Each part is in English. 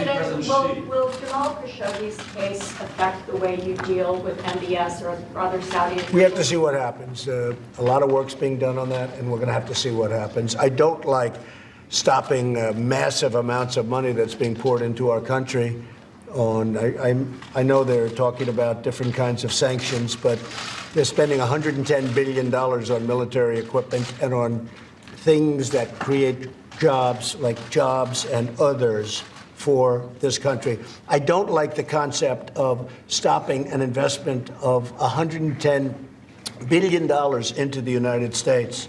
President, will Jamal Khashoggi's case affect the way you deal with MBS or other Saudi officials? We have to see what happens. A lot of work's being done on that, and we're going to have to see what happens. I don't like stopping massive amounts of money that's being poured into our country. I know they're talking about different kinds of sanctions, but they're spending $110 billion on military equipment and on things that create jobs, like jobs and others for this country. I don't like the concept of stopping an investment of $110 billion into the United States.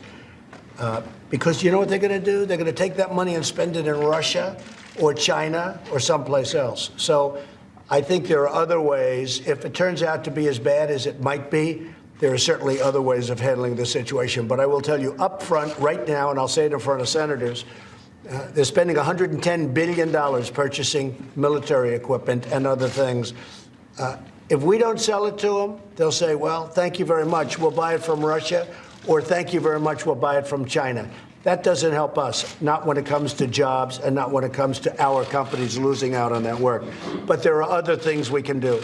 Because you know what they're going to do? They're going to take that money and spend it in Russia or China or someplace else. So I think there are other ways. If it turns out to be as bad as it might be, there are certainly other ways of handling the situation. But I will tell you up front right now, and I'll say it in front of senators, they're spending $110 billion purchasing military equipment and other things. If we don't sell it to them, they'll say, well, thank you very much. We'll buy it from Russia, or thank you very much. We'll buy it from China. That doesn't help us, not when it comes to jobs and not when it comes to our companies losing out on that work. But there are other things we can do.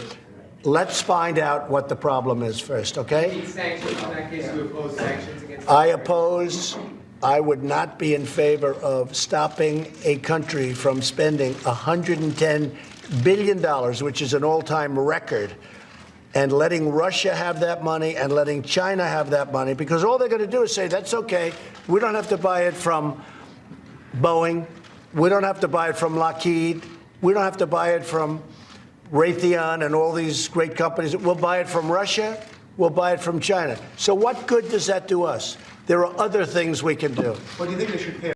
Let's find out what the problem is first, okay? Sanctions, in that case, you oppose sanctions against I would not be in favor of stopping a country from spending $110 billion, which is an all-time record, and letting Russia have that money and letting China have that money, because all they're going to do is say, that's okay. We don't have to buy it from Boeing. We don't have to buy it from Lockheed. We don't have to buy it from Raytheon and all these great companies. We'll buy it from Russia. We'll buy it from China. So what good does that do us? There are other things we can do. Well, do you think they should pay